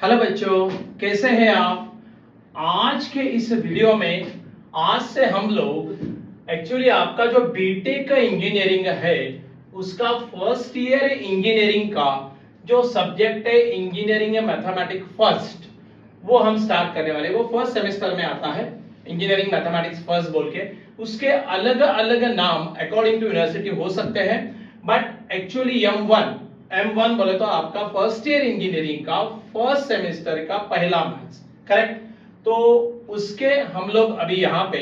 Hello बच्चों, कैसे हैं आप। आज के इस वीडियो में आज से हम लोग एक्चुअली आपका जो बीटेक का इंजीनियरिंग है उसका फर्स्ट ईयर इंजीनियरिंग का जो सब्जेक्ट है इंजीनियरिंग मैथमेटिक्स फर्स्ट, वो हम स्टार्ट करने वाले। वो फर्स्ट सेमेस्टर में आता है इंजीनियरिंग मैथमेटिक्स फर्स्ट बोल के। उसके अलग अलग नाम अकॉर्डिंग टू यूनिवर्सिटी हो सकते हैं, बट एक्चुअली M1 बोले तो आपका फर्स्ट ईयर इंजीनियरिंग का फर्स्ट सेमेस्टर का पहला मैथ्स, करेक्ट। तो उसके हम लोग अभी यहाँ पे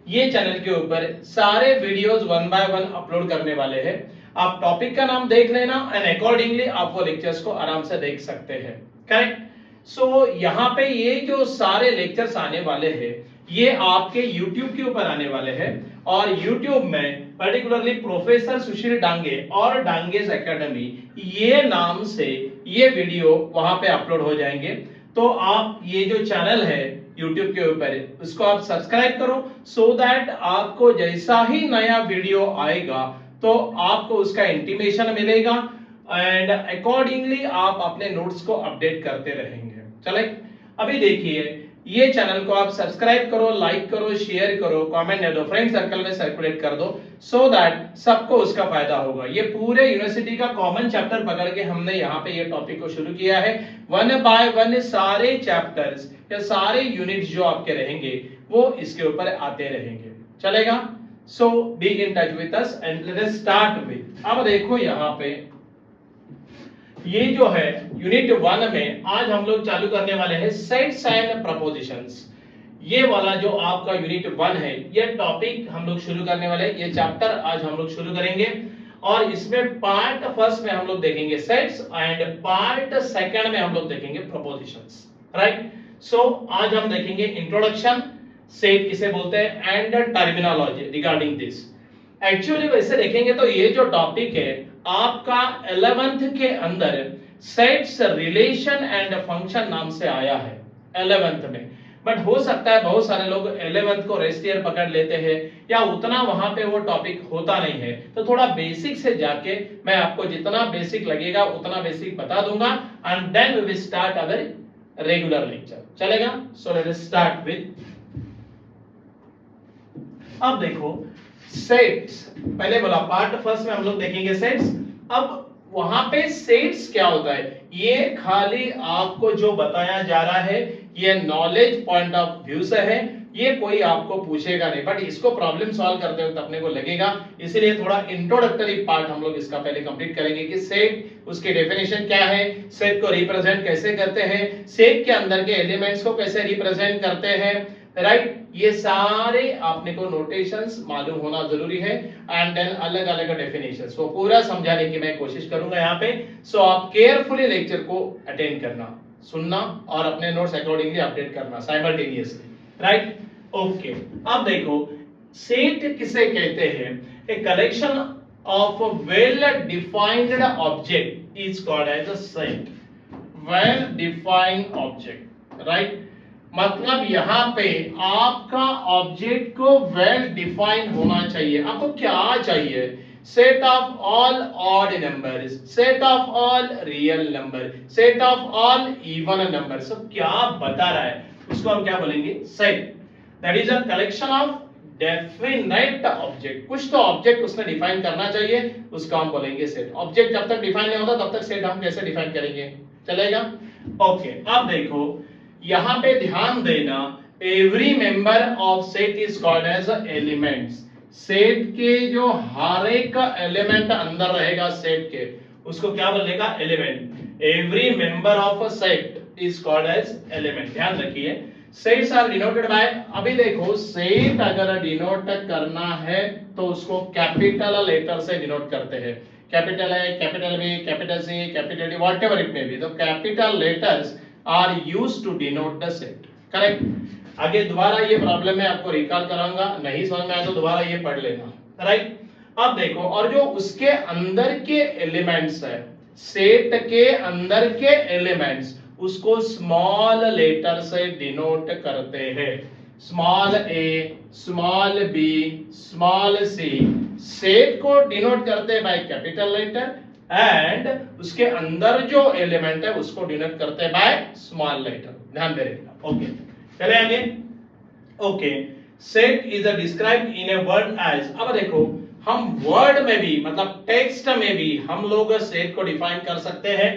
ये चैनल के ऊपर सारे वीडियोस 1 बाय 1 अपलोड करने वाले हैं। आप टॉपिक का नाम देख लेना एंड अकॉर्डिंगली आप वो लेक्चर्स को आराम से देख सकते हैं, करेक्ट। सो यहाँ पे ये जो सारे लेक्चर्स आने वाले हैं ये आपके YouTube के ऊपर आने वाले हैं, और YouTube में पर्टिकुलरली प्रोफेसर सुशील डांगे और डांगेस एकेडमी ये नाम से ये वीडियो वहां पे अपलोड हो जाएंगे। तो आप ये जो चैनल है YouTube के ऊपर उसको आप सब्सक्राइब करो, सो दैट आपको जैसा ही नया वीडियो आएगा तो आपको उसका इंटीमेशन मिलेगा एंड अकॉर्डिंगली आप अपने नोट्स को अपडेट करते रहेंगे। चले अभी देखिए, ये चैनल को आप सब्सक्राइब करो, लाइक करो, शेयर करो, कमेंट दे दो, फ्रेंड सर्कल में सर्कुलेट कर दो, सो दैट सबको उसका फायदा होगा। ये पूरे यूनिवर्सिटी का कॉमन चैप्टर पकड़ के हमने यहाँ पे ये टॉपिक को शुरू किया है। 1 बाय 1 सारे चैप्टर्स या सारे यूनिट्स जो आपके रहेंगे वो इसके ऊपर आते रहेंगे, चलेगा। So be in touch with us and let us start with. अब देखो यहाँ पे ये जो है यूनिट 1 में आज हम लोग चालू करने वाले हैं सेट्स एंड प्रपोजिशंस। ये वाला जो आपका यूनिट 1 है ये टॉपिक हम लोग शुरू करने वाले हैं, ये चैप्टर आज हम लोग शुरू करेंगे। और इसमें पार्ट फर्स्ट में हम लोग देखेंगे सेट्स एंड पार्ट सेकंड में हम लोग देखेंगे प्रपोजिशंस, राइट। सो आज हम देखेंगे इंट्रोडक्शन, सेट किसे बोलते हैं and terminology regarding this. Actually वैसे देखेंगे तो ये जो टॉपिक है आपका 11th के अंदर सेट्स रिलेशन एंड फंक्शन नाम से आया है 11th में, बट हो सकता है बहुत सारे लोग 11th को रेस्ट ईयर पकड़ लेते हैं या उतना वहां पे वो टॉपिक होता नहीं है। तो थोड़ा बेसिक से जाके मैं आपको जितना बेसिक लगेगा उतना बेसिक बता दूंगा and then we will start our regular lecture, चलेगा। So let us start with, अब देखो सेट्स, पहले बोला पार्ट फर्स्ट में हम लोग देखेंगे सेट्स। अब वहां पे सेट्स क्या होता है ये खाली आपको जो बताया जा रहा है ये नॉलेज पॉइंट ऑफ व्यू से है, ये कोई आपको पूछेगा नहीं, बट इसको प्रॉब्लम सॉल्व करते वक्त अपने को लगेगा, इसीलिए थोड़ा इंट्रोडक्टरी पार्ट हम लोग इसका पहले कंप्लीट करेंगे कि सेट उसकी डेफिनेशन क्या है, सेट को रिप्रेजेंट कैसे करते हैं, सेट के अंदर के एलिमेंट्स को कैसे रिप्रेजेंट करते हैं, राइट। ये सारे आपने को नोटेशंस मालूम होना जरूरी है एंड देन अलग अलग डेफिनेशंस वो पूरा समझाने की मैं कोशिश करूंगा यहाँ पे। सो आप केयरफुली लेक्चर को अटेंड करना, सुनना और अपने नोट्स अकॉर्डिंगली अपडेट करना साइमल्टेनियसली, राइट। ओके, अब देखो सेट किसे कहते हैं, a collection of well defined object is called as a set. Well defined object, right. मतलब यहाँ पे आपका ऑब्जेक्ट को वेल डिफाइन होना चाहिए। आपको क्या चाहिए, set of all odd numbers, set of all real number, set of all even number, सब क्या बता रहा है उसको हम क्या बोलेंगे, set. That is a collection of definite object. कुछ तो ऑब्जेक्ट उसने डिफाइन करना चाहिए, उसका हम बोलेंगे सेट। ऑब्जेक्ट जब तक डिफाइन नहीं होता तब तक सेट हम कैसे डिफाइन करेंगे, चलेगा। ओके, अब देखो यहां पे ध्यान देना, every member of set is called as elements. Set के जो हर एक एलिमेंट अंदर रहेगा सेट के उसको क्या बोलेगा, element. Every member of a set is called as element. ध्यान रखिए सेट्स आर डिनोटेड बाय, अभी देखो सेट अगर डिनोट करना है तो उसको कैपिटल लेटर से डिनोट करते हैं। कैपिटल है, capital B, capital C, capital D, whatever it may be, तो capital letters are used to denote the set, correct। आगे दोबारा ये प्रॉब्लम मैं आपको रिकॉल कराऊंगा, नहीं समझ में आया तो दोबारा ये पढ़ लेना, राइट। अब देखो और जो उसके अंदर के एलिमेंट्स है, सेट के अंदर के एलिमेंट्स उसको स्मॉल लेटर से डिनोट करते हैं। स्मॉल ए, small B, small C. Set को डिनोट करते हैं बाय कैपिटल लेटर एंड उसके अंदर जो एलिमेंट है उसको डिनोट करते हैं बाय स्मॉल लेटर, ध्यान दे रखिएगा। ओके, चले आगे। Okay, set is described in a word as, अब देखो हम वर्ड में भी मतलब टेक्स्ट में भी हम लोग सेट को डिफाइन कर सकते हैं,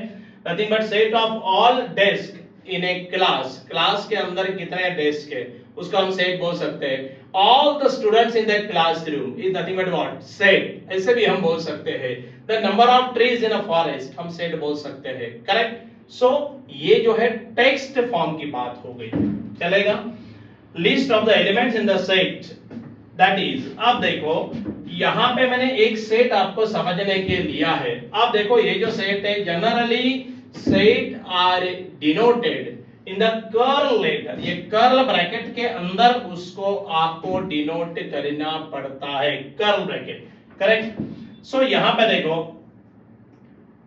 nothing but set of all desk in A class, class के अंदर कितने डेस्क है उसको हम सेट बोल सकते हैं। All the students in that classroom is nothing but what, set, ऐसे भी हम बोल सकते हैं। The number of trees in a forest हम सेट बोल सकते हैं, करेक्ट। सो ये जो है टेक्स्ट फॉर्म की बात हो गई, चलेगा। List of the elements in the set, that is, अब देखो यहां पे मैंने एक सेट आपको समझने के लिया है। अब देखो ये जो सेट है, generally set are denoted in the curl letter, ये कर्ल ब्रैकेट के अंदर उसको आपको डिनोट करना पड़ता है, कर्ल ब्रैकेट, करेक्ट। सो यहां पे देखो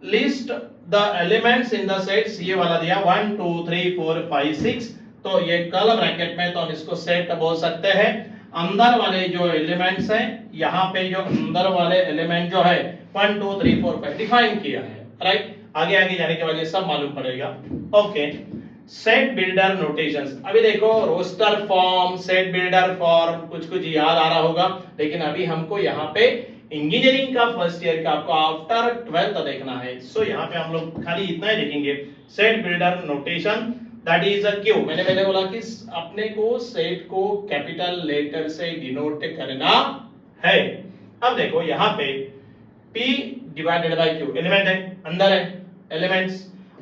list the elements in the sets, ये वाला दिया 1 2 3 4 5 6, तो ये कर्ल ब्रैकेट में तो हम इसको सेट बोल सकते हैं। अंदर वाले जो एलिमेंट्स हैं, यहाँ पे जो अंदर वाले एलिमेंट जो है 1 2 3 4 5 डिफाइन किया है, राइट। आगे आगे जाने के बाद ये सब मालूम पड़ेगा। ओके, सेट बिल्डर नोटेशंस, अभी देखो roster form, set builder form कुछ कुछ याद आ रहा होगा, लेकिन अभी हमको यहाँ पे इंजीनियरिंग का फर्स्ट ईयर का आपको आफ्टर 12th देखना है। सो यहाँ पे हम लोग खाली इतना ही देखेंगे, set builder notation that is a Q. मैंने पहले बोला कि अपने को सेट को कैपिटल लेटर से डिनोट करना है। अब देखो यहाँ पे P divided by Q, element है, अंदर है elements,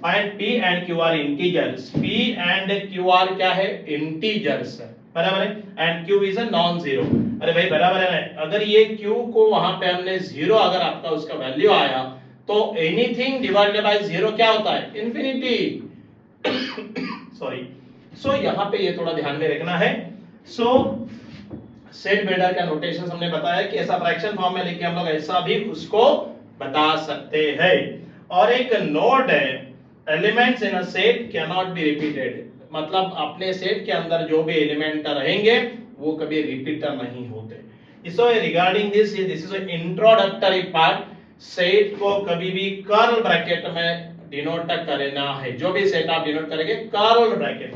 and P and Q are integers, P and Q are क्या है, इंटीजर्स है, बराबर है, and Q is a non zero. अरे भाई बराबर है ना, अगर ये Q को वहां पे हमने जीरो अगर आपका उसका वैल्यू आया तो एनीथिंग डिवाइडेड बाय जीरो क्या होता है, इंफिनिटी। सॉरी, सो यहां पे ये थोड़ा ध्यान में रखना है। सो सेट बिल्डर का नोटेशन हमने बताया कि ऐसा फ्रैक्शन फॉर्म में लेके हम लोग ऐसा भी उसको बता सकते हैं। और एक नोट है, elements in a set can not be repeated, मतलब अपने सेट के अंदर जो भी एलिमेंट रहेंगे वो कभी रिपीटर नहीं होते। So regarding this is an introductory part, set को कभी भी कर्ल ब्रैकेट में डिनोट करना है, जो भी सेट आप डिनोट करेंगे कर्ल ब्रैकेट,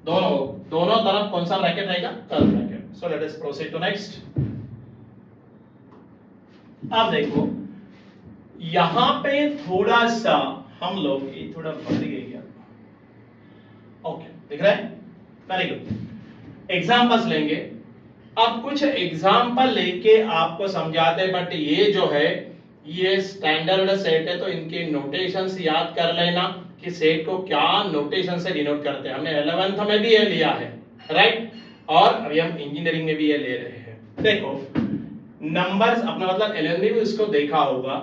दोनों तरफ कौन सा ब्रैकेट रहेगा, curl bracket. So let us proceed to next. अब देखो यहां पे थोड़ा सा हम लोग, ये थोड़ा बढ़ गया, ओके दिख रहा है, वेरी गुड। एग्जांपल्स लेंगे, अब कुछ एग्जांपल लेके आपको समझाते, बट ये जो है ये स्टैंडर्ड सेट है तो इनके नोटेशंस याद कर लेना कि सेट को क्या नोटेशन से डिनोट करते हैं। हमने 11th में भी ये लिया है, राइट, और अभी हम इंजीनियरिंग में भी ये ले रहे हैं। देखो नंबर्स, अपना मतलब 11th में भी उसको देखा होगा,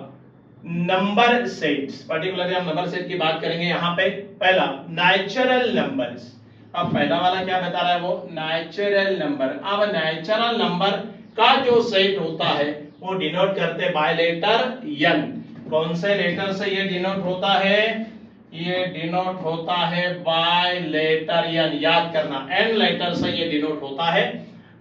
नंबर सेट्स, पर्टिकुलरली हम नंबर सेट की बात करेंगे। यहाँ पे पहला नेचुरल नंबर्स, अब पहला वाला क्या बता रहा है, वो नेचुरल नंबर। अब नेचुरल नंबर का जो सेट होता है वो डिनोट करते बाय लेटर n। कौन से लेटर से ये डिनोट होता है, ये डिनोट होता है बाय लेटर n, याद करना n लेटर से ये डिनोट होता है।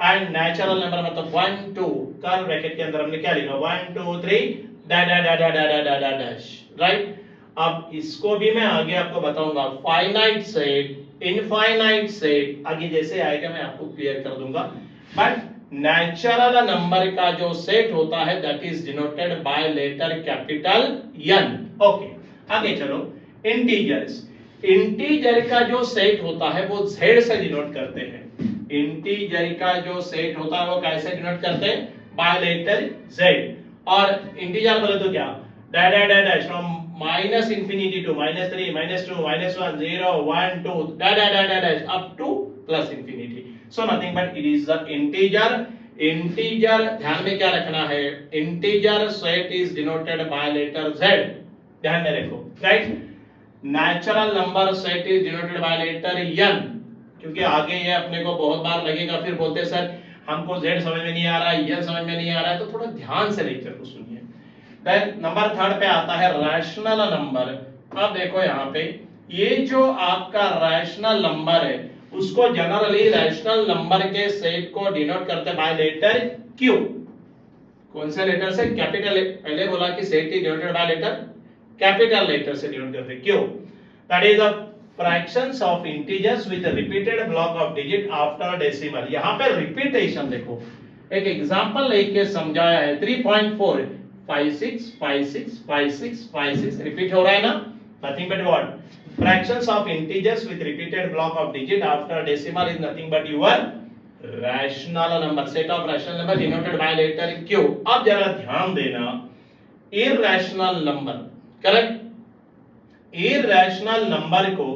एंड नेचुरल नंबर मतलब 1 2, कर्ल ब्रैकेट के अंदर हमने क्या लिखा, 1 2 3 डैश, राइट। अब इसको भी मैं आगे आपको बताऊंगा, फाइनाइट सेट, इनफाइनाइट सेट, आगे जैसे आएगा मैं आपको क्लियर कर दूंगा। बट नेचुरल नंबर का जो सेट होता है that is denoted by letter capital n। Okay आगे चलो, इंटीजर्स, इंटीजर का जो सेट होता है वो z से डिनोट करते हैं। इंटीजर का जो सेट होता है वो कैसे डिनोट करते हैं, बाय लेटर z। और इंटीजर बोले तो क्या, dash from minus infinity to -3 -2 -1 0 1 2 dash up to plus infinity. So nothing but it is the integer. Integer ध्यान में क्या रखना है, integer set is denoted by letter z, ध्यान में रखो, right. Natural number set is denoted by letter n, क्योंकि आगे ये अपने को बहुत बार लगेगा, फिर बोलते सर हमको z समझ में नहीं आ रहा है, n समझ में नहीं आ रहा है, तो थोड़ा ध्यान से लेक्चर को सुनिए। देन नंबर थर्ड पे आता है रैशनल नंबर। अब देखो यहाँ पे ये जो आपका रैशनल नंबर है उसको जनरली रैशनल नंबर के सेट को डिनोट करते बाय लेटर Q। कौन से लेटर से, कैपिटल, पहले बोला कि set is denoted by letter capital letter से डिनोट करते हैं Q, that is the fractions of integers with repeated block of digit after decimal. यहां पे रिपीटेशन देखो, एक एग्जांपल लेके समझाया है 3.4 56 56 56 56 रिपीट हो रहा है ना, nothing but what fractions of integers with repeated block of digit after decimal is nothing but your rational number, set of rational number denoted by letter q। अब जरा ध्यान देना, irrational number, correct, irrational number को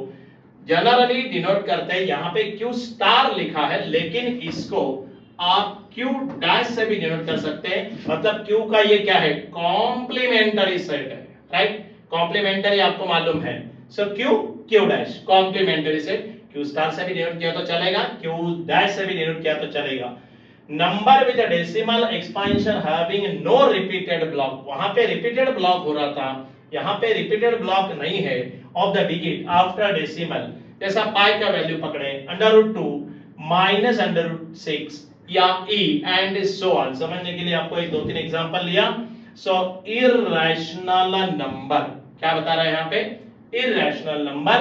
generally denote करते हैं, यहां पे q star लिखा है लेकिन इसको आप q डैश से भी डिनोट कर सकते हैं, मतलब q का ये क्या है, कॉम्प्लीमेंटरी सेट है, राइट, कॉम्प्लीमेंटरी आपको मालूम है, सो q dash complementary set, q star से भी डिनोट किया तो चलेगा, q डैश से भी डिनोट किया तो चलेगा। Number with decimal expansion having no repeated block, वहां पे रिपीटेड ब्लॉक हो रहा था, यहां पे रिपीटेड ब्लॉक नहीं है of the digit after decimal, जैसा पाई का वैल्यू पकड़े √2 माइनस √6 या e एंड सो ऑन। समझने के लिए आपको एक दो तीन एग्जांपल लिया। सो इररेशनल नंबर क्या बता रहा है यहां पे, irrational number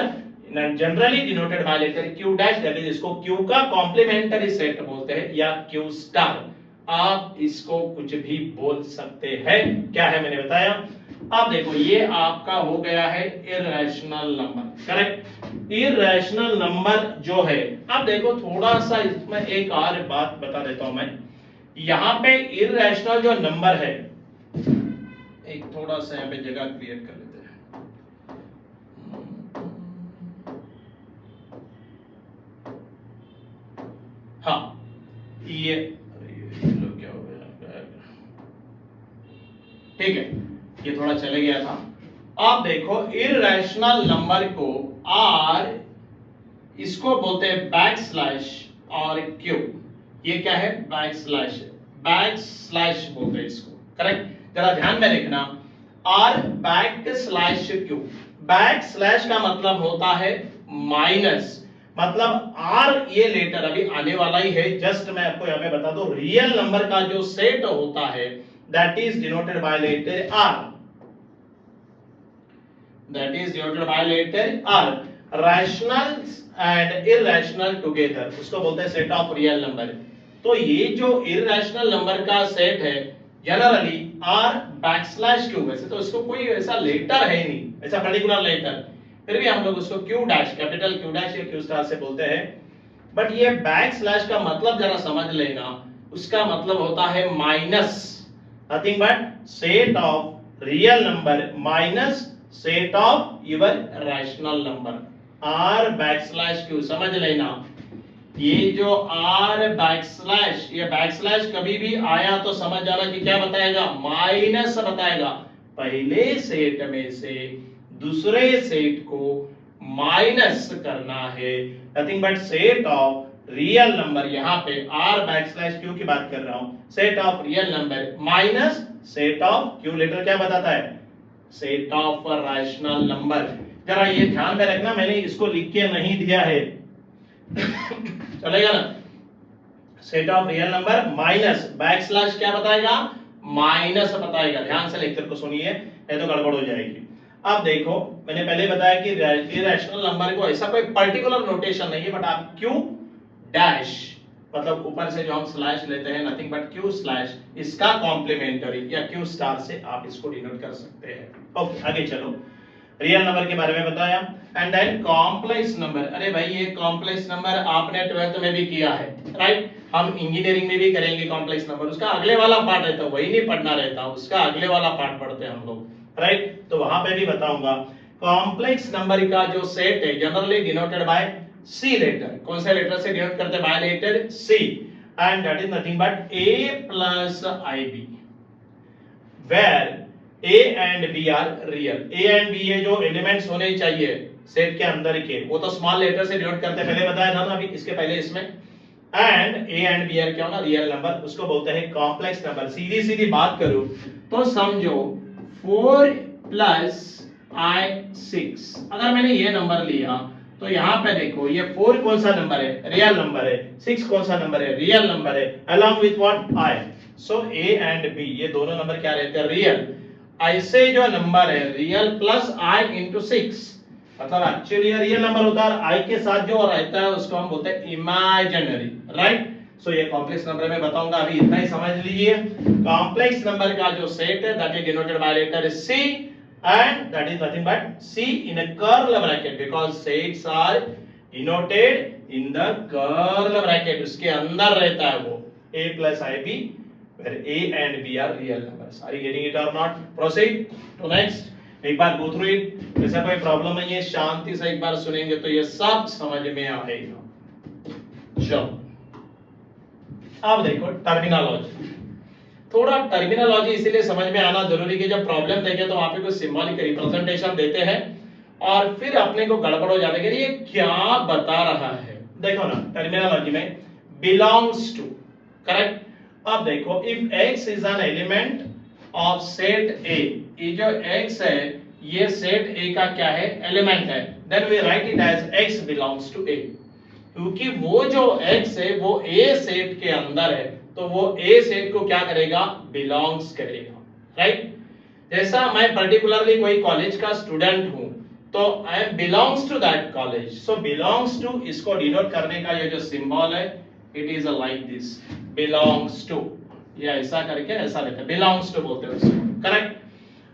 generally denoted by letter q dash, that is इसको q का कॉम्प्लीमेंटरी सेट बोलते हैं या q स्टार, आप इसको कुछ भी बोल सकते हैं। क्या है मैंने बताया। अब देखो ये आपका हो गया है irrational number, correct, irrational number जो है। अब देखो थोड़ा सा इसमें एक और बात बता देता हूं मैं, यहां पे इररेशनल जो नंबर है, एक थोड़ा सा यहां पे जगह क्रिएट कर लेते हैं, हाँ ये क्या हो गया, ठीक है ये थोड़ा चले गया था। आप देखो इररेशनल नंबर को r इसको बोलते हैं बैक स्लैश और q, ये क्या है बैक स्लैश बोलते हैं इसको, करेक्ट। जरा ध्यान में रखना, r back slash q, back slash का मतलब होता है माइनस, मतलब r ये लेटर अभी आने वाला ही है, जस्ट मैं आपको यहाँ पे बता दूं, रियल नंबर का जो सेट होता है that is denoted by letter r, that is denoted by letter r, rational and irrational together उसको बोलते हैं सेट ऑफ रियल नंबर। तो ये जो irrational नंबर का सेट है जनरली r बैकस्लैश q, वैसे तो इसको कोई ऐसा लेटर है नहीं, ऐसा पर्टिकुलर लेटर, फिर भी हम लोग उसको q dash, capital q dash या q स्टार से बोलते हैं, बट ये बैकस्लैश का मतलब जरा समझ लेना, उसका मतलब होता है minus, nothing but set of real number minus set of your rational number, r backslash q, समझ लेना। ये जो r बैकस्लैश, ये बैकस्लैश कभी भी आया तो समझ जाना कि क्या बताएगा, माइनस बताएगा, पहले सेट में से दूसरे सेट को माइनस करना है, nothing but set of real number, यहाँ पे r बैकस्लैश q की बात कर रहा हूं, set of real number minus set of q letter क्या बताता है, सेट ऑफ रैशनल नंबर। जरा ये ध्यान में रखना, मैंने इसको लिख के नहीं दिया है चलेगा ना, set of real number minus backslash क्या बताएगा, माइनस बताएगा, ध्यान से लेक्चर को सुनिए नहीं तो गड़बड़ हो जाएगी। अब देखो मैंने पहले बताया कि इररेशनल नंबर को ऐसा कोई पर्टिकुलर नोटेशन नहीं है, बट आप q डैश मतलब ऊपर से जो हम स्लैश लेते हैं नथिंग बट q स्लैश, इसका कॉम्प्लीमेंटरी या q स्टार से आप इसको डिनोट कर सकते हैं। ओके आगे चलो, रियल नंबर के बारे में बताया, एंड देन कॉम्प्लेक्स नंबर। अरे भाई ये कॉम्प्लेक्स नंबर आपने 12th में भी किया है, राइट, हम इंजीनियरिंग में भी करेंगे कॉम्प्लेक्स नंबर, उसका अगले वाला पार्ट रहता है, वही नहीं पढ़ना रहता, उसका अगले वाला पार्ट पढ़ते हैं हम लोग, राइट, तो वहां पे भी बताऊंगा। कॉम्प्लेक्स नंबर का जो सेट है generally denoted by C letter, कौन से लेटर से डिनोट करते हैं, by letter C, and that is nothing but A plus IB, where A and B are real. A and B ये जो एलिमेंट्स होने चाहिए सेट के अंदर के, वो तो स्मॉल लेटर से डिनोट करते हैं, पहले बताया था ना अभी इसके पहले इसमें, and A and B are क्या होना, रियल नंबर, उसको बोलते हैं कॉम्प्लेक्स नंबर। सीधी सीधी बात करूं तो समझो 4 प्लस I6, अगर मैंने ये नंबर लिया तो यहाँ पे देखो ये 4 कौन सा नंबर है, रियल नंबर है, 6 कौन सा नंबर है, रियल नंबर है, along with what I, so A and B ये दोनों नंबर क्या रहते हैं, रियल। ऐसे जो नंबर है रियल प्लस i इंटू 6, मतलब एक्चुअली रियल नंबर होता है, i के साथ जो रहता है उसको हम बोलते हैं इमेजिनरी, राइट। सो ये कॉम्प्लेक्स नंबर में बताऊंगा, अभी इतना ही समझ लीजिए। कॉम्प्लेक्स नंबर का जो सेट है that is denoted by letter c and that is nothing but c in a curly bracket because sets are denoted in the curly bracket, उसके अंदर रहता है वो a plus ib where a and b are real numbers. Are you getting it or not? Proceed to next. एक बार go through it, जैसा कोई problem नहीं है, शांति से एक बार सुनेंगे तो ये सब समझ में आएगा। चलो अब देखो टर्मिनोलॉजी, थोड़ा टर्मिनोलॉजी इसीलिए समझ में आना जरूरी कि जब प्रॉब्लम देखे तो वहां पे कोई सिंबॉलिक रिप्रेजेंटेशन देते हैं और फिर अपने को गड़बड़ हो जाता है कि ये क्या बता रहा है। देखो ना टर्मिनोलॉजी में बिलोंग्स टू, करेक्ट। अब देखो if x is an element of set A, ये जो x है ये सेट A का क्या है, एलिमेंट है, then we write it as x belongs to A, क्योंकि वो जो x है वो A सेट के अंदर है तो वो A सेट को क्या करेगा, बिलोंग्स करेगा, राइट। जैसा मैं पर्टिकुलरली कोई कॉलेज का स्टूडेंट हूं तो I belongs to that college, so belongs to इसको डिनोट करने का ये जो सिंबल है it is like this, belongs to, या ऐसा करके ऐसा रहता है, बिलोंग्स टू बोलते हैं उसको, correct.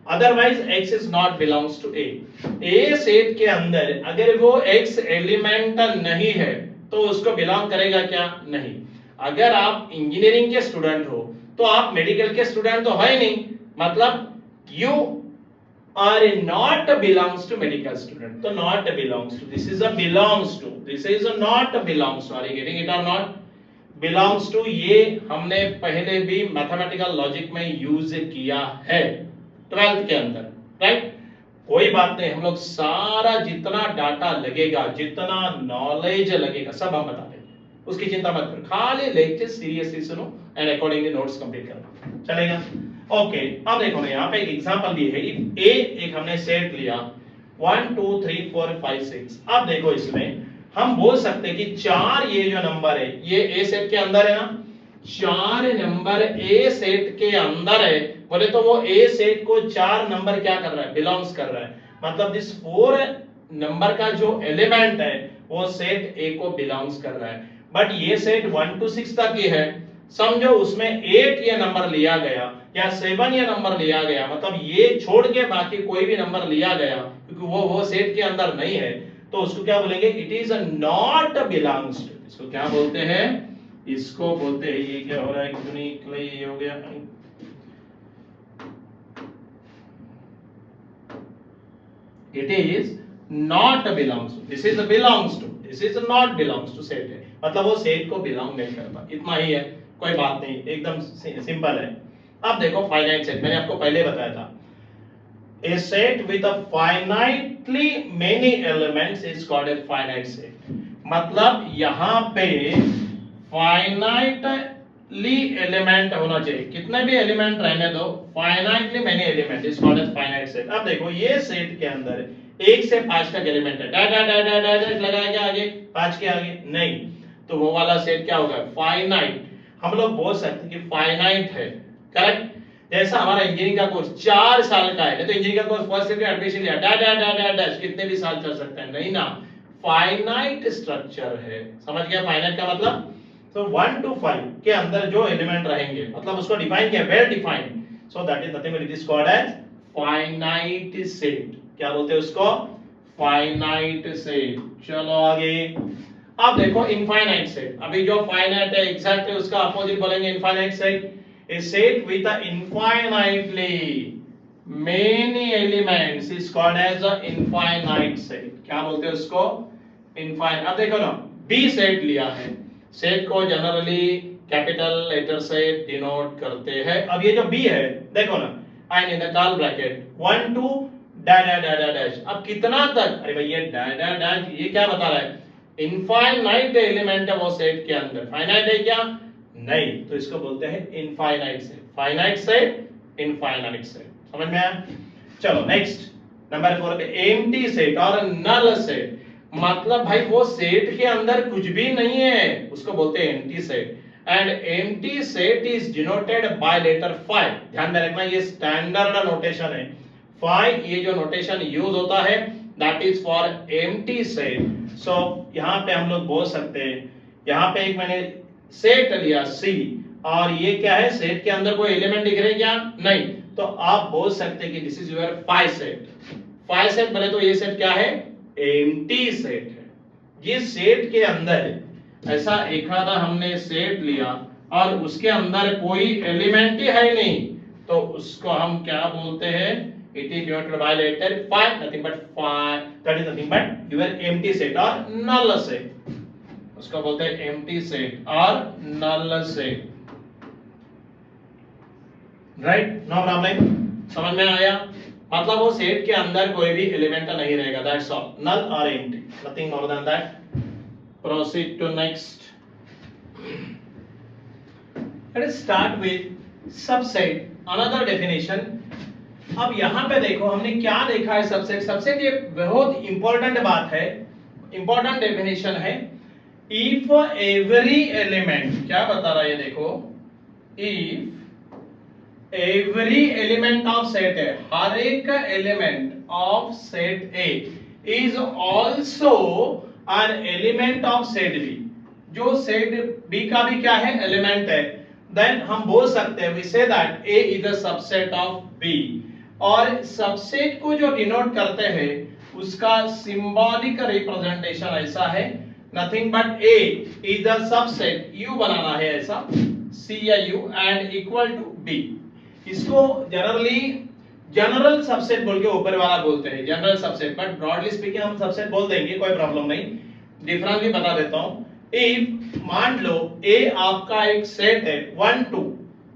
Otherwise x is not belongs to A set के अंदर अगर वो x एलिमेंट नहीं है तो उसको बिलोंग करेगा क्या, नहीं। अगर आप इंजीनियरिंग के स्टूडेंट हो तो आप मेडिकल के स्टूडेंट तो है नहीं, मतलब you are not belongs to medical student, तो not belongs to, this is a belongs to, this is a not belongs to. Are you getting it और नॉट? बिलोंग्स टू ये हमने पहले भी मैथमेटिकल लॉजिक में यूज किया है 12th के अंदर, राइट। कोई बात नहीं, हम लोग सारा जितना डाटा लगेगा, जितना नॉलेज लगेगा सब हम बता देंगे, उसकी चिंता मत करो, खाली लेक्चर सीरियसली सुनो एंड अकॉर्डिंगली नोट्स कंप्लीट करना, चलेगा। ओके अब देखो ना यहाँ पे एक एग्जांपल भी है। इफ ए एक हमने सेट लिया 1 2 3 4 5 6, अब देखो इसमें हम बोल सकते हैं कि 4 ये जो नंबर है ये ए सेट के अंदर है ना, 4 नंबर ए सेट के अंदर है, बोले तो वो ए सेट को 4 नंबर क्या कर रहा है, बिलोंग्स कर रहा है, मतलब दिस 4 नंबर का जो एलिमेंट है वो सेट ए को बिलोंग्स कर रहा है। बट ये सेट 1 to 6 तक ही है, समझो उसमें 8 ये नंबर लिया गया या 7 ये नंबर लिया गया, मतलब ये छोड़ के बाकी कोई भी नंबर लिया गया क्योंकि वो सेट के अंदर नहीं है, तो उसको क्या बोलेंगे, it is not belongs to. इसको क्या बोलते हैं, इसको बोलते हैं, ये क्या हो रहा है, ये हो गया, it is not belongs to, this is belongs to, this is not belongs to set है, मतलब वो सेट को बिलोंग नहीं करता, इतना ही है, कोई बात नहीं, एकदम सिंपल है। अब देखो फाइनाइट सेट, मैंने आपको पहले बताया था, a set with a finitely many elements is called a finite set, मतलब यहाँ पे finitely एलिमेंट होना चाहिए, कितने भी एलिमेंट रहने दो, finitely many element is called as finite set। अब देखो ये सेट के अंदर 1 से 5 तक एलिमेंट है, डैश लगाया क्या आगे, 5 के आगे नहीं, तो वो वाला सेट क्या होगा, फाइनाइट। हम लोग बोल सकते हैं कि फाइनाइट है, करेक्ट। जैसा हमारा इंजीनियरिंग का कोर्स 4 साल का है, तो इंजीनियरिंग का कोर्स फर्स्ट ईयर एडमिशन लिया डैश कितने भी साल चल सकता है, नहीं ना, फाइनाइट स्ट्रक्चर है, समझ गया फाइनाइट का मतलब। तो 1 to 5 के अंदर जो एलिमेंट रहेंगे, मतलब उसको डिफाइन किया, well defined, so that is nothing but it is called as finite set. क्या बोलते हैं उसको, फाइनाइट सेट। चलो आगे, अब देखो इनफाइनाइट सेट, अभी जो फाइनाइट है एग्जैक्टली उसका अपोजिट बोलेंगे infinite set. A set with a infinitely many elements is called as a infinite set। क्या बोलते हैं उसको, इनफाइनाइट। अब देखो ना B सेट लिया है, सेट को जनरली कैपिटल लेटर से डिनोट करते हैं। अब ये जो B है देखो ना, आई in the curly bracket 1 2 dash, अब कितना तक, अरे भाई ये डैश ये क्या बता रहा है, इनफाइनाइट एलिमेंट है वो सेट के अंदर, फाइनाइट है क्या, नहीं, तो इसको बोलते हैं infinite set, finite set, infinite set, समझ में आया। चलो नेक्स्ट नंबर 4 पे एम्प्टी सेट और नल सेट, मतलब भाई वो सेट के अंदर कुछ भी नहीं है, उसको बोलते हैं empty set. And empty set is denoted by letter phi. ध्यान में रखना ये स्टैंडर्ड नोटेशन है। फाई ये जो नोटेशन यूज होता है that is for empty set. So यहाँ पे हम लोग बोल सकते हैं, यहाँ पे एक मैंने सेट लिया सी, और ये क्या है, सेट के अंदर कोई एलिमेंट दिख रहे क्या? नहीं, तो आप बोल सकते हैं कि this is your phi set. Phi set बोले तो ये सेट क्या है? एम्प्टी सेट है। जिस सेट के अंदर ऐसा एक आधा हमने सेट लिया और उसके अंदर कोई एलिमेंट ही है नहीं, तो उसको हम क्या बोलते हैं? It is denoted by letter phi, nothing but phi, that is nothing but your empty set और नल सेट। उसको बोलते हैं एम्प्टी सेट और null set. Right, no problem. समझ में आया? मतलब वो सेट के अंदर कोई भी एलिमेंट नहीं रहेगा, दैट्स ऑल, नल और empty, nothing more than that. Proceed to next. Let us start with subset, another definition. अब यहां पे देखो हमने क्या देखा है सबसेट। सबसेट ये बहुत इंपॉर्टेंट बात है, इंपॉर्टेंट डेफिनेशन है। इफ एवरी एलिमेंट, क्या बता रहा है ये देखो, if every element of set A, हर एक element of set A is also an element of set B, जो सेट बी का भी क्या है? एलिमेंट है, देन हम बोल सकते हैं we say that A is a subset of B. और सबसेट को जो डिनोट करते हैं उसका सिंबॉलिक रिप्रेजेंटेशन ऐसा है, nothing but A is a subset, U बनाना है ऐसा, सी या U and equal to B. इसको जनरली जनरल सबसेट बोल के ऊपर वाला बोलते हैं, general subset, but broadly speaking हम सबसेट बोल देंगे, कोई प्रॉब्लम नहीं। डिफरेंस भी बता देता हूं। इफ मान लो ए आपका एक सेट है 1 2,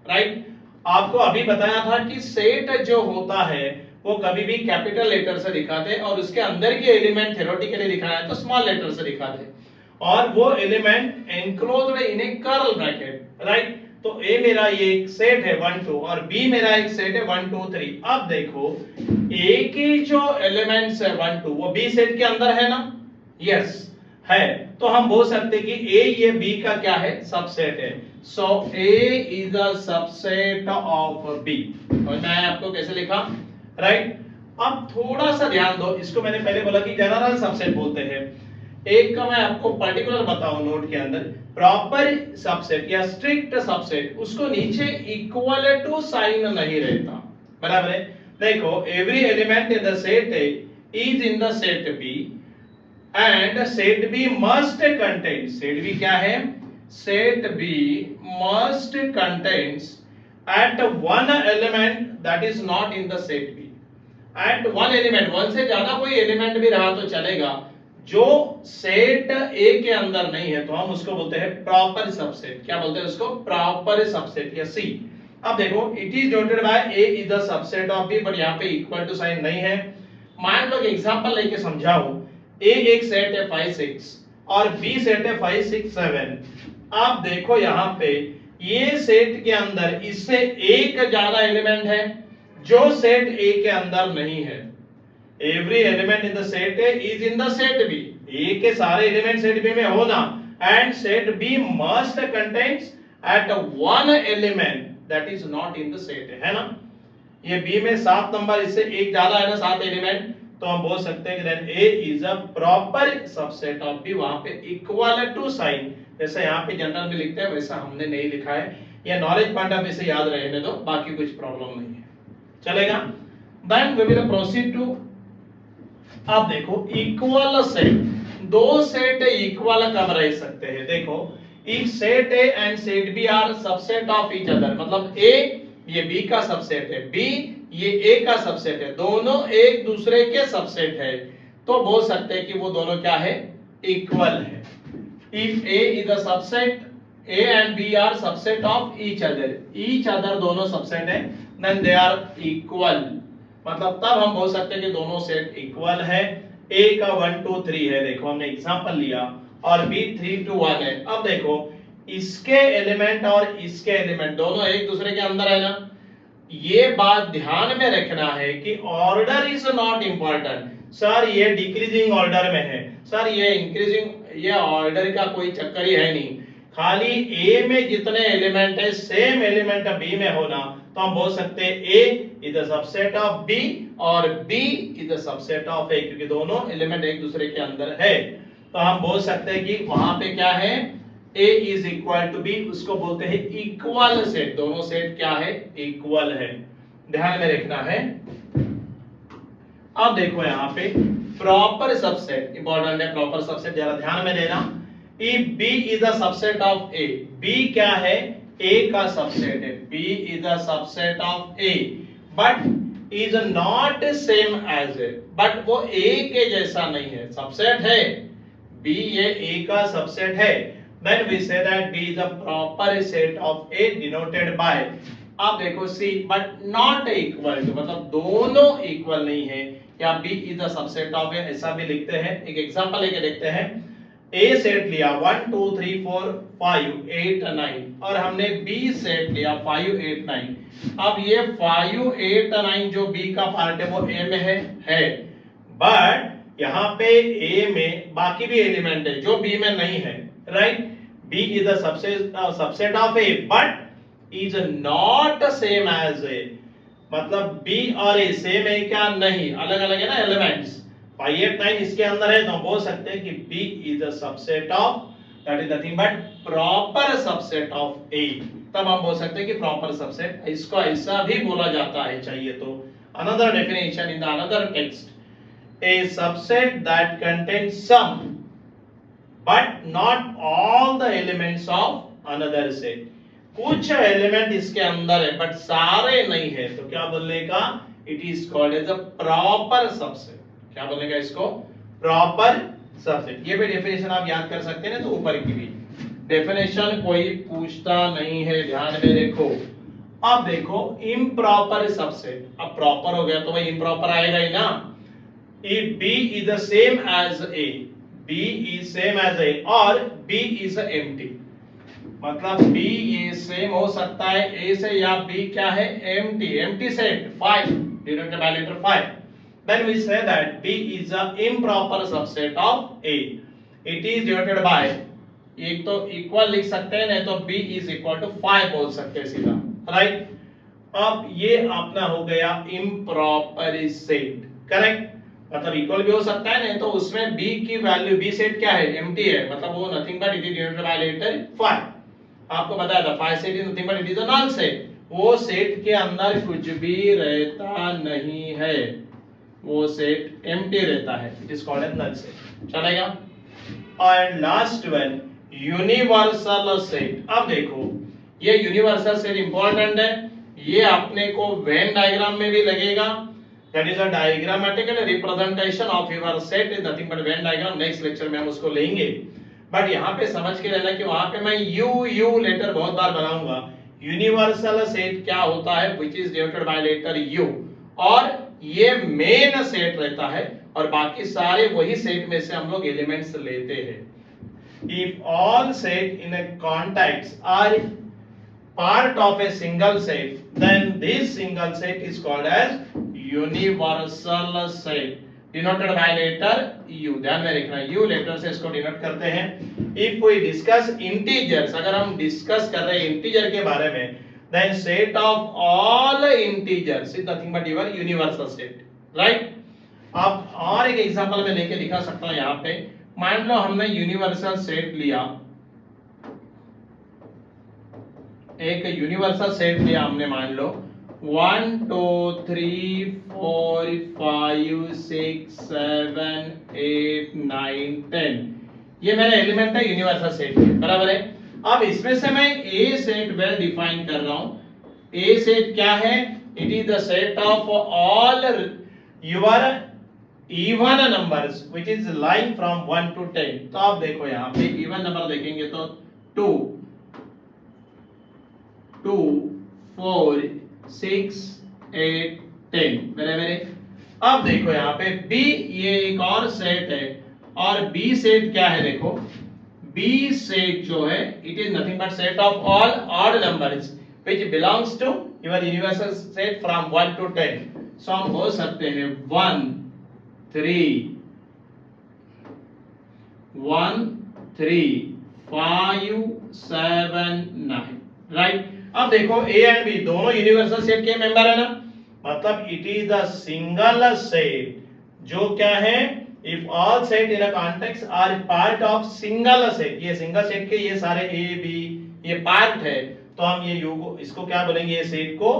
राइट, आपको अभी बताया था कि सेट जो होता है वो कभी भी कैपिटल लेटर से दिखाते हैं और उसके अंदर के एलिमेंट थ्योरेटिकली दिखाना है तो स्मॉल लेटर से दिखाते हैं, और वो एलिमेंट एनक्लोज्ड इन ए कर्ल ब्रैकेट, राइट। तो ए मेरा ये एक सेट है 1 2 और बी मेरा एक सेट है 1 2 3। अब देखो ए के जो एलिमेंट्स है 1 2 वो बी सेट के अंदर है ना? यस है, तो हम बोल सकते हैं कि ए ये बी का क्या है? सबसेट है। So A is a subset of B. और मैं आपको कैसे लिखा? राइट। अब थोड़ा सा ध्यान दो, इसको मैंने पहले बोला कि जनरल सबसेट बोलते हैं। एक का मैं आपको पर्टिकुलर बताऊं नोट के अंदर, प्रॉपर सबसेट या स्ट्रिक्ट सबसेट, उसको नीचे इक्वल टू साइन नहीं रहता, बराबर है। देखो every element in the set A is in the set B and set B must contain, set B क्या है? Set B must contains at one element that is not in the set B. At one element, one से ज्यादा कोई element भी रहा तो चलेगा, जो सेट ए के अंदर नहीं है तो हम उसको बोलते हैं प्रॉपर सबसेट। क्या बोलते हैं उसको? प्रॉपर सबसेट या सी। अब देखो it is denoted by A is the subset of B, but यहाँ पे इक्वल टू साइन नहीं है। मान लो एग्जांपल लेके समझाओ, ए एक सेट है 5 6 और बी सेट है 5 6 7। आप देखो यहाँ पे ये सेट के अंदर इससे एक ज्यादा एलिमेंट है जो सेट ए के अंदर नहीं है। Every element in the set A is in the set B. A के सारे एलिमेंट सेट B में होना, and set B must contains at one element that is not in the set A, है ना? ये B में 7 number, इससे एक ज्यादा है ना 7 एलिमेंट, तो हम बोल सकते हैं कि then A is a proper subset of B। वहां पे equal to साइन जैसे यहाँ पे जनरल में लिखते हैं वैसा हमने नहीं लिखा है, ये नॉलेज पॉइंट ऑफ व्यू से याद रहने दो, बाकी कुछ प्रॉब्लम नहीं है, चलेगा। Then we will proceed to, अब देखो इक्वल सेट, दो सेट इक्वल कब रह सकते हैं? देखो if set A and set B are subset of each other, मतलब ए ये बी का सबसेट है, बी ये ए का सबसेट है, दोनों एक दूसरे के सबसेट है, तो बोल सकते हैं कि वो दोनों क्या है? इक्वल है। If A is a subset, A and B are subset of each other दोनों सबसेट है, देन दे आर इक्वल, मतलब तब हम बोल सकते हैं कि दोनों सेट इक्वल है। ए का 1 2 3 है, देखो हमने एग्जांपल लिया, और बी 3 2 1 है। अब देखो इसके एलिमेंट और इसके एलिमेंट दोनों एक दूसरे के अंदर है ना? ये बात ध्यान में रखना है कि order is not important. Sir ये डिक्रीजिंग ऑर्डर में है, सर ये इंक्रीजिंग, ये ऑर्डर का कोई चक्कर ही है नहीं, खाली ए में जितने एलिमेंट है सेम एलिमेंट बी में होना, तो हम बोल सकते हैं A is the subset of B और B is the subset of A, क्योंकि दोनों एलिमेंट एक दूसरे के अंदर है। तो हम बोल सकते हैं कि वहां पे क्या है, ए इज इक्वल टू बी, उसको बोलते हैं इक्वल सेट। दोनों सेट क्या है, इक्वल है, ध्यान में रखना है। अब देखो यहाँ पे प्रॉपर सबसेट इंपॉर्टेंट है, प्रॉपर सबसेट जरा ध्यान में देना। If B is a subset of A, B क्या है, A का सबसेट है, B is a subset of A, but is not same as A, but वो A के जैसा नहीं है, सबसेट है B, ये A का सबसेट है। Then we say that B is a proper set of A denoted by, आप देखो C, but not equal to, मतलब दोनों इक्वल नहीं है, या B is a subset of A ऐसा भी लिखते हैं। एक एग्जांपल लेके देखते हैं। A सेट लिया 1 2 3 4 5 8 9 और हमने B सेट लिया 5 8 9। अब ये 5 8 9 जो B का पार्ट है वो A में है, बट यहाँ पे A में बाकी भी एलिमेंट है जो B में नहीं है, right. B is the subset of A but is not same as A, मतलब B और A सेम है क्या, नहीं, अलग अलग है ना एलिमेंट्स। 5 8 9 इसके अंदर है, तो हम बोल सकते हैं कि B is a subset of, that is nothing but proper subset of A। तब हम बोल सकते हैं कि proper subset, इसको ऐसा भी बोला जाता है चाहिए तो। Another definition in the another text, a subset that contains some but not all the elements of another set। कुछ एलिमेंट इसके अंदर है बट सारे नहीं है, तो क्या बोलने का, it is called as a proper subset। क्या बोलेगा इसको, प्रॉपर सबसेट। ये भी डेफिनेशन आप याद कर सकते हैं ना, तो ऊपर की भी डेफिनेशन कोई पूछता नहीं है, ध्यान में देखो। अब देखो इम्प्रॉपर सबसेट, अब प्रॉपर हो गया तो भाई इम्प्रॉपर आएगा ही ना। If B is the same as A, B is same as A और B इज एम्प्टी, मतलब B ये सेम हो सकता है A से, या B क्या है, empty set 5 denoted by letter 5। Then we say that B is a improper subset of A. It is denoted by, एक तो इक्वल लिख सकते हैं, नहीं तो B is equal to 5 बोल सकते हैं सीधा, राइट। अब ये अपना हो गया improper set, करेक्ट, मतलब इक्वल भी हो सकता है, नहीं तो उसमें B की वैल्यू, B सेट क्या है, एम्प्टी है, मतलब वो nothing but it is denoted by letter 5। आपको बताया था 5 set is nothing but it is a null set, वो सेट के अंदर कुछ भी रहता नहीं है, वो सेट एम्प्टी रहता है, it is called as null set, चलेगा। And last one universal set. अब देखो ये यूनिवर्सल सेट इंपॉर्टेंट है, ये अपने को वेन डायग्राम में भी लगेगा, that is a diagrammatical representation of your set is nothing but Venn diagram. Next lecture में हम उसको लेंगे, बट यहाँ पे समझ के रहना कि वहां पे मैं यू लेटर बहुत बार बनाऊंगा। यूनिवर्सल सेट क्या होता है, which is denoted by letter U, और ये मेन सेट रहता है और बाकी सारे वही सेट में से हम लोग एलिमेंट्स लेते हैं। If all set in a context are part of a single set, then this single set is called as universal set denoted by letter U. ध्यान में रखना, यू लेटर से इसको डिनोट करते हैं। इफ वी डिस्कस इंटीजर्स, अगर हम discuss कर रहे हैं इंटीजर के बारे में, then set of all integers is nothing but your universal set, right। अब और एक एग्जांपल में लेके दिखा सकता हूं यहाँ पे। मान लो हमने यूनिवर्सल सेट लिया, एक यूनिवर्सल सेट लिया हमने, मान लो 1 2 3 4 5 6 7 8 9 10, ये मेरा एलिमेंट है यूनिवर्सल सेट के, बराबर है। अब इसमें से मैं A सेट वेल डिफाइन कर रहा हूं। A सेट क्या है, it is the set of all your even numbers which is lying from 1 to 10। तो आप देखो यहाँ पे इवन नंबर देखेंगे तो 2 2 4 6 8 10, बराबर है। अब देखो यहाँ पे B ये एक और सेट है, और B सेट क्या है, देखो B set जो है it is nothing but set of all odd numbers which belongs to your universal set from 1 to 10। so हम बोल सकते हैं 1 3 1 3 5 7 9 राइट। अब देखो ए एंड बी दोनों यूनिवर्सल सेट के मेंबर है ना, मतलब it is the single set जो क्या है, if all set in a context are part of single set, ये सिंगल सेट के ये सारे ए बी ये पार्ट है, तो हम ये यू को इसको क्या बोलेंगे, ये सेट को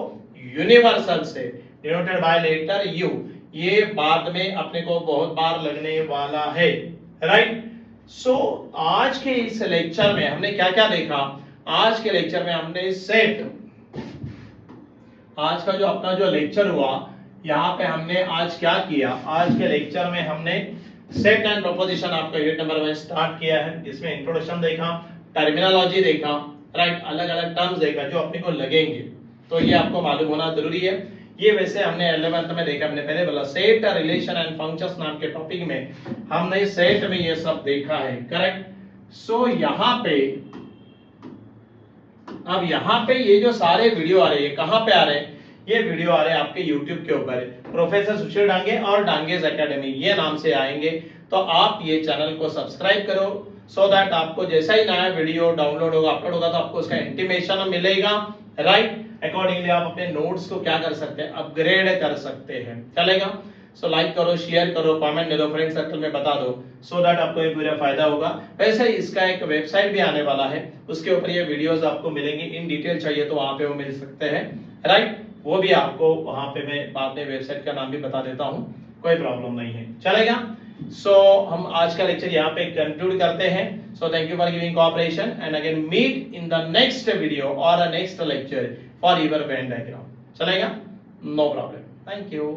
universal set denoted by letter U. ये बाद में अपने को बहुत बार लगने वाला है राइट। सो आज के इस लेक्चर में हमने क्या क्या देखा, आज के लेक्चर में हमने सेट, आज का जो अपना जो लेक्चर हुआ यहाँ पे हमने आज क्या किया, आज के लेक्चर में हमने सेट एंड प्रोपोजिशन आपका यूनिट नंबर 1 स्टार्ट किया है, जिसमें इंट्रोडक्शन देखा, टर्मिनोलॉजी देखा राइट, अलग अलग टर्म्स देखा जो अपने को लगेंगे, तो ये आपको मालूम होना जरूरी है। ये वैसे हमने 11th में देखा, हमने पहले बोला सेट रिलेशन एंड फंक्शंस नाम के टॉपिक में हमने सेट में ये सब देखा है करेक्ट। सो यहाँ पे अब यहाँ पे ये जो सारे वीडियो आ रहे हैं कहाँ पे आ रहे हैं, ये वीडियो आ रहे हैं आपके YouTube के ऊपर, प्रोफेसर सुशील डांगे और डांगेज एकेडमी ये नाम से आएंगे, तो आप ये चैनल को सब्सक्राइब करो सो दैट आपको जैसा ही नया वीडियो डाउनलोड होगा अपलोड होगा तो आपको उसका इंटीमेशन मिलेगा राइट। अकॉर्डिंगली आप अपने नोट्स को क्या कर सकते हैं, अपग्रेड कर सकते हैं, चलेगा। सो लाइक करो, शेयर करो, कमेंट दो, फ्रेंड सर्कल में बता दो, सो दैट आपको ये पूरा फायदा होगा। वैसे इसका एक वेबसाइट भी आने वाला है, उसके ऊपर ये वीडियोस आपको मिलेंगी, इन डिटेल चाहिए तो वहां पे वो मिल सकते हैं राइट, वो भी आपको वहां पे मैं बाद में वेबसाइट का नाम भी बता देता हूँ, कोई प्रॉब्लम नहीं है, चलेगा। सो हम आज का लेक्चर यहाँ पे कंक्लूड करते हैं। So thank you for giving cooperation and again meet in the next video और next lecture for your Venn diagram, चलेगा, नो प्रॉब्लम, थैंक यू।